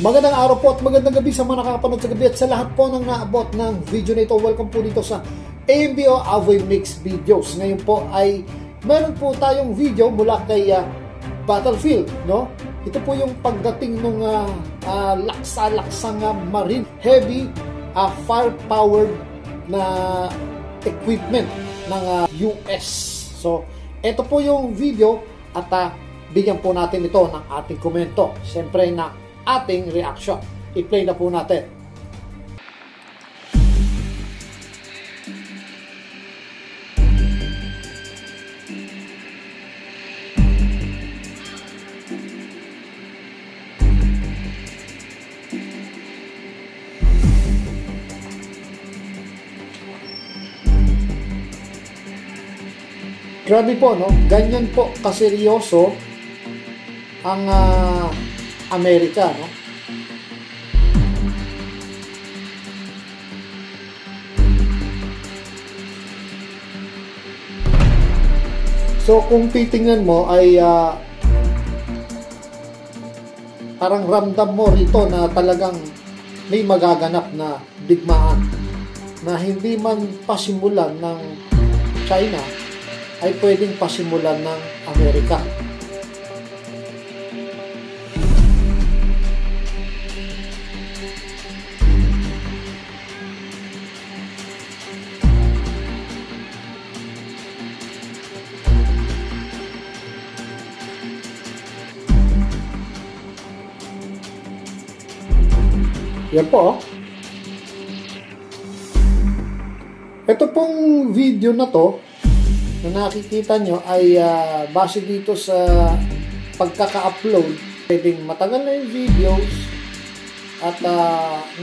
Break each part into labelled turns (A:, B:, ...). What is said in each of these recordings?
A: Magandang araw po at magandang gabi sa mga nakakapanood sa gabi at sa lahat po ng naabot ng video na ito. Welcome po dito sa AMBO Avoy Mix Videos. Ngayon po ay meron po tayong video mula kay Battlefield, no? Ito po yung pagdating ng laksa-laksang marine heavy fire-powered na equipment ng US. So, ito po yung video at bigyan po natin ito ng ating komento. Siyempre na ating reaction. I-play na po natin. Grabe po, no? Ganyan po kaseryoso ang Amerika, no? So kung titingnan mo ay parang ramdam mo rito na talagang may magaganap na digmaan na hindi man pasimulan ng China ay pwedeng pasimulan ng Amerika. Yan po. Ito pong video na to na nakikita nyo ay base dito sa pagkaka-upload. Pwedeng matagal na yung videos at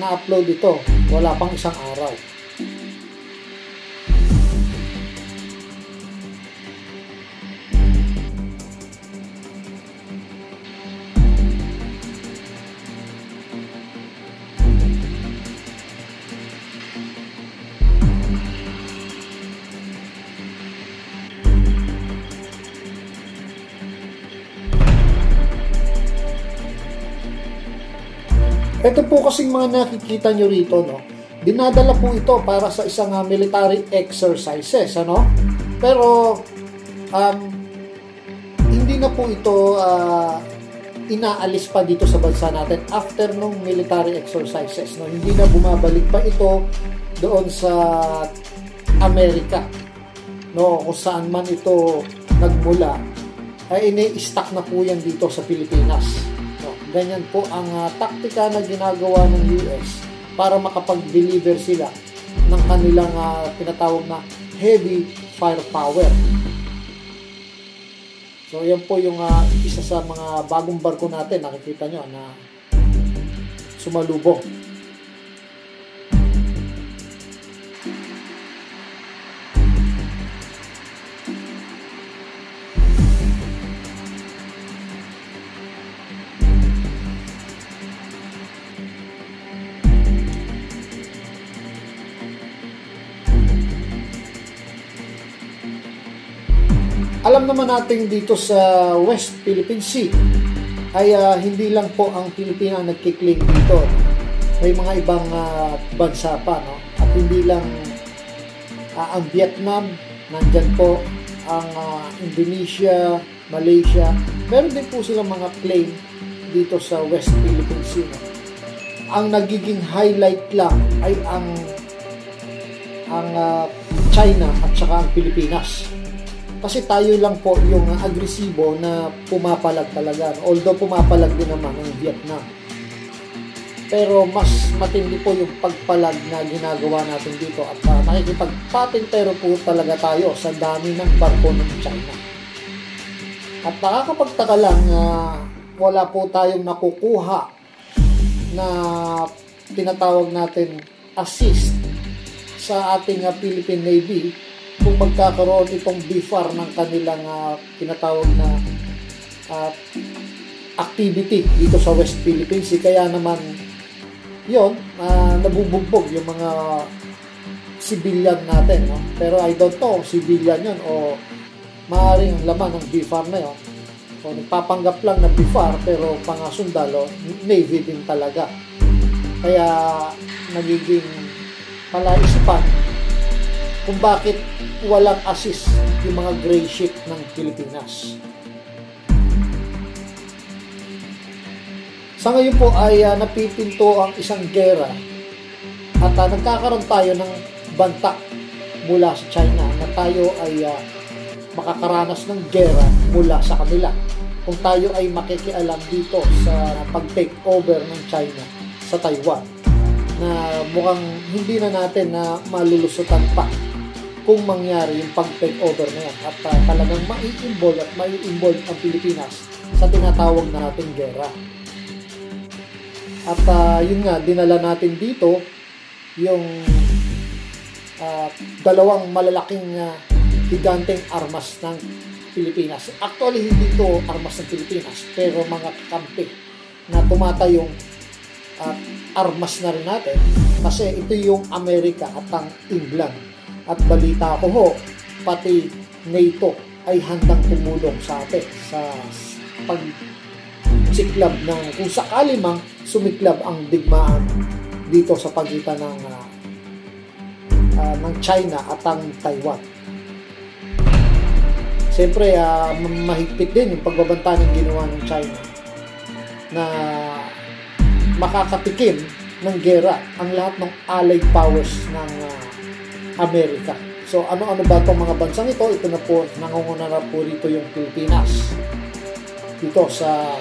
A: na-upload ito. Wala pang isang araw. Ito po kasing mga nakikita nyo rito, no? Dinadala po ito para sa isang military exercises, ano? Pero hindi na po ito inaalis pa dito sa bansa natin after nung military exercises, no? Hindi na bumabalik pa ito doon sa Amerika, no? Kung saan man ito nagmula, ay ini-stack na po yan dito sa Pilipinas. Ganyan po ang taktika na ginagawa ng US para makapag-deliver sila ng kanilang tinatawag na heavy firepower. So yan po yung isa sa mga bagong barko natin, nakikita nyo na sumalubong. Alam naman natin dito sa West Philippine Sea ay hindi lang po ang Pilipinas nagkiklaim dito. May mga ibang bansa pa, no? At hindi lang ang Vietnam, nandyan po ang Indonesia, Malaysia. Meron din po silang mga claim dito sa West Philippine Sea, no? Ang nagiging highlight lang ay ang China at saka ang Pilipinas. Kasi tayo lang po yung agresibo na pumapalag talaga. Although pumapalag din naman ang Vietnam. Pero mas matindi po yung pagpalag na ginagawa natin dito. At nakikipagpatintero po talaga tayo sa dami ng barko ng China. At nakakapagtaka lang wala po tayong nakukuha na tinatawag natin assist sa ating Philippine Navy kung magkakaroon itong BFAR ng kanilang tinatawag na activity dito sa West Philippine Sea. Kaya naman yon nabubugbog yung mga civilian natin, no? Pero I don't know kung civilian yun o maaaring laman ng BFAR na yun O nagpapanggap lang na BIFAR pero pangasundalo, Navy din talaga. Kaya nagiging palaisipan kung bakit walang assist yung mga gray ship ng Pilipinas. Sa ngayon po ay napipinto ang isang gera at nagkakaroon tayo ng banta mula sa China na tayo ay makakaranas ng gera mula sa kanila kung tayo ay makikialam dito sa pag-take over ng China sa Taiwan, na mukhang hindi na natin na malulusutan pa kung mangyari yung pag-take over na yan at talagang mai-involve ang Pilipinas sa tinatawag na nating gera. At yun nga, dinala natin dito yung dalawang malalaking higanteng armas ng Pilipinas. Actually, hindi ito armas ng Pilipinas, pero mga kakampi na tumatayong armas na rin natin kasi ito yung Amerika at ang England. At balita ko ho, pati NATO ay handang tumulong sa atin sa pagsiklab ng kung sakali mang sumiklab ang digmaan dito sa pagitan ng China at ang Taiwan. Siyempre, mahigpit din yung pagbabanta ng ginawa ng China na makakatikim ng gera ang lahat ng allied powers ng Amerika. So, ano-ano ba itong mga bansang ito? Ito na po, nangunguna na po rito yung Pilipinas dito sa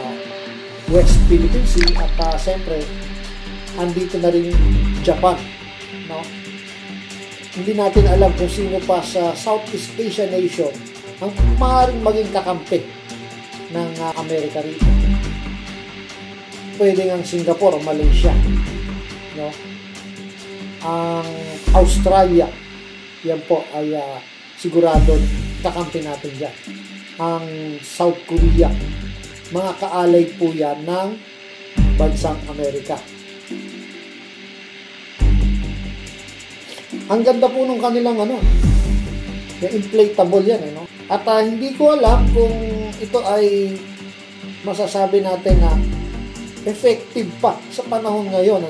A: West Philippine Sea at siyempre andito na rin Japan, no? Hindi natin alam kung sino pa sa Southeast Asia nation ang maaaring maging kakampi ng Amerika rito. Pwede ang Singapore o Malaysia, no? Ang Australia, yan po ay sigurado kakampi natin dyan. Ang South Korea, mga kaalay po yan ng bansang Amerika. Ang ganda po nung kanilang yung inflatable yan, no? At hindi ko alam kung ito ay masasabi natin na effective pa sa panahon ngayon,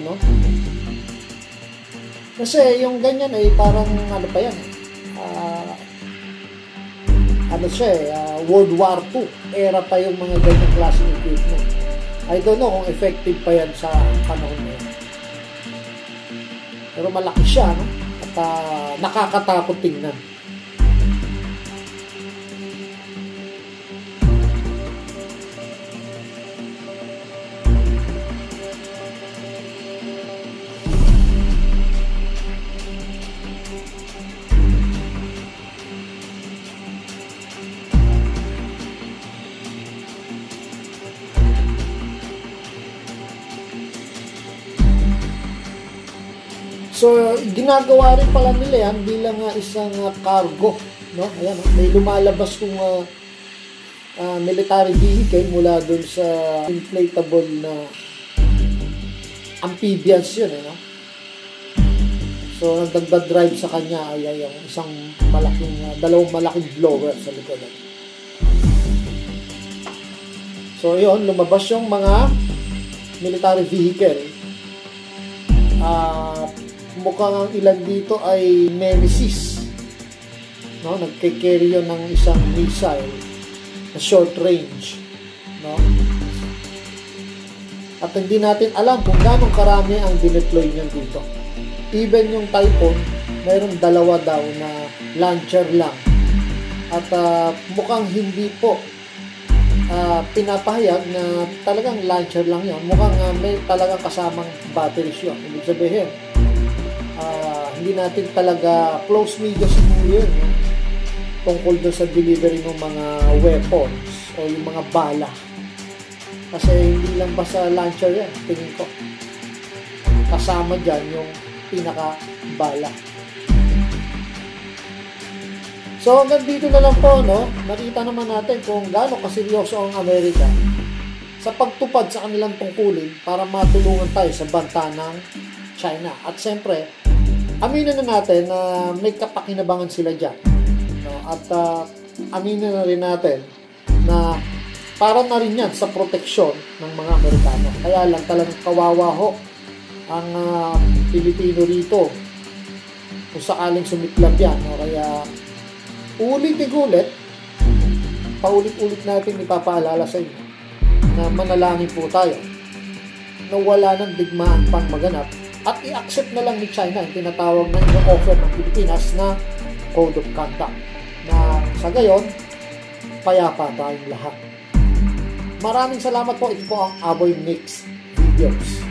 A: Kasi yung ganyan ay parang pa yan, World War II era pa yung mga ganyang klaseng equipment. I don't know kung effective pa yan sa panahon ngayon. Pero malaki siya, no? At nakakatakot tingnan. So, ginagawa rin pala nila yan bilang isang cargo, no? Ayan, may lumalabas kung military vehicle mula dun sa inflatable na amphibians yun, no? So, nagdagdag-drive sa kanya ay yung isang dalawang malaking blower sa likod. So, yun, lumabas yung mga military vehicle. Mukhang ang ilan dito ay Nemesis, no? Nagke-carry yun ng isang missile na short range, no? At hindi natin alam kung gano'ng karami ang dineploy niyan dito. Even yung Typhoon, mayroong dalawa daw na launcher lang. At mukhang hindi po pinapahayag na talagang launcher lang yun. Mukhang may talagang kasamang batteries yun. Ibig sabihin, hindi natin talaga close media siguro yun, tungkol doon sa delivery ng mga weapons o yung mga bala. Kasi hindi lang basta launcher yan, tingin ko. Kasama dyan yung pinaka-bala. So hanggang dito na lang po, no? Nakita naman natin kung gaano kaseryoso ang Amerika sa pagtupad sa kanilang tungkulin para matulungan tayo sa banta ng China. At siyempre, aminin na natin na may kapakinabangan sila dyan, no? At aminin na rin natin na para na rin yan sa proteksyon ng mga Amerikano. Kaya lang talagang kawawa ho ang Pilipino rito kung sakaling sumiklab yan. No? Kaya ulit-ulit, paulit-ulit natin ipapaalala sa inyo na manalangin po tayo na wala ng digmaan pang maganap at i-accept na lang ni China yung tinatawag na ino-offer ng Pilipinas na Code of Conduct na sa gayon, payapa tayong lahat. Maraming salamat po. Ito po ang Aboy Mix Videos.